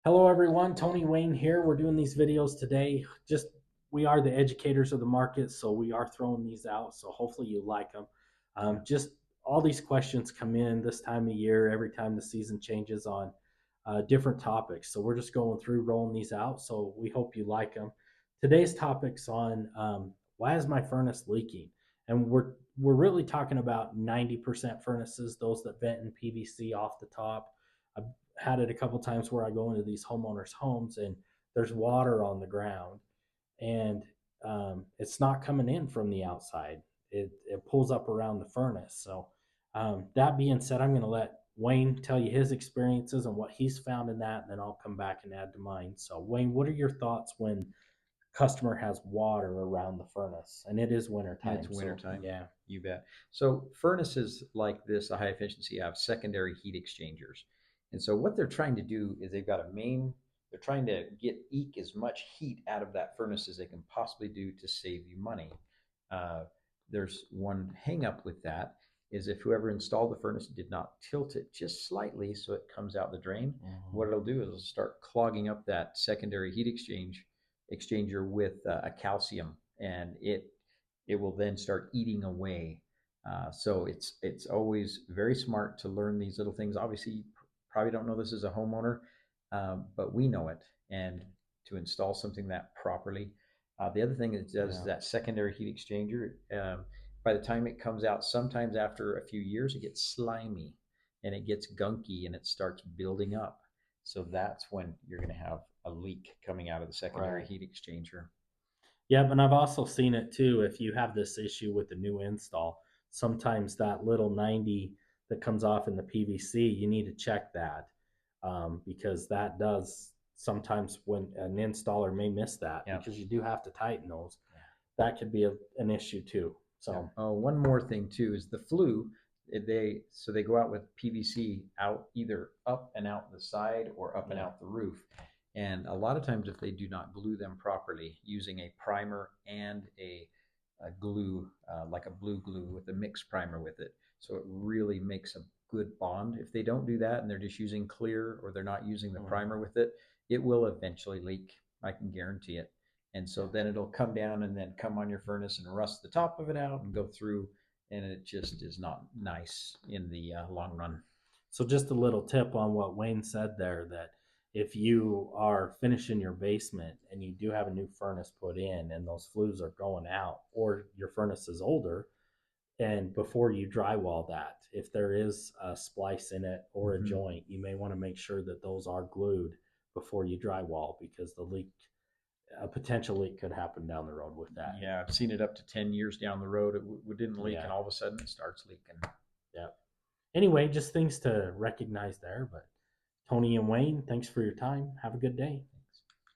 Hello everyone, Tony Wayne here. We're doing these videos today. We are the educators of the market, so we are throwing these out. So hopefully you like them. Just all these questions come in this time of year, every time the season changes on different topics. So we're just going through rolling these out. So we hope you like them. Today's topic's on why is my furnace leaking, and we're really talking about 90% furnaces, those that vent in PVC off the top. Had it a couple times where I go into these homeowners' homes and there's water on the ground, and it's not coming in from the outside. It pulls up around the furnace. So that being said, I'm going to let Wayne tell you his experiences and what he's found in that, and then I'll come back and add to mine. So Wayne, what are your thoughts when customer has water around the furnace and it is winter And time? it's So wintertime. yeah. You bet. So furnaces like this, a high efficiency, have secondary heat exchangers. And so what they're trying to do is they've got a main, they're trying to eke as much heat out of that furnace as they can possibly do to save you money. Uh, there's one hang up with that is if whoever installed the furnace did not tilt it just slightly so it comes out the drain, what it'll do is it'll start clogging up that secondary heat exchanger with a calcium, and it will then start eating away. So it's always very smart to learn these little things. Obviously, you probably don't know this as a homeowner, but we know it, and to install something that properly. The other thing it does is Yeah. that secondary heat exchanger. By the time it comes out, sometimes after a few years, it gets slimy and it gets gunky and it starts building up. So that's when you're going to have a leak coming out of the secondary Right. heat exchanger. Yeah, but I've also seen it too. If you have this issue with the new install, sometimes that little 90 that comes off in the PVC, you need to check that, because that does sometimes, when an installer may miss that, Yeah. because you do have to tighten those, Yeah. that could be an issue too. Yeah. So, Oh, one more thing too is the flue. They go out with PVC out either up and out the side or up and yeah, out the roof. And a lot of times, if they do not glue them properly, using a primer and a glue, like a blue glue with a mixed primer with it, so it really makes a good bond. If they don't do that and they're just using clear or they're not using the primer with it, it will eventually leak. I can guarantee it. And so then it'll come down and then come on your furnace and rust the top of it out and go through, and it just is not nice in the long run. So just a little tip on what Wayne said there, that if you are finishing your basement and you do have a new furnace put in and those flues are going out, or your furnace is older, and before you drywall that, if there is a splice in it or a Mm-hmm. joint, you may want to make sure that those are glued before you drywall, because a potential leak could happen down the road with that. Yeah, I've seen it up to 10 years down the road. It didn't leak, Yeah. and all of a sudden it starts leaking. Yeah. Anyway, just things to recognize there. But Tony and Wayne, thanks for your time. Have a good day.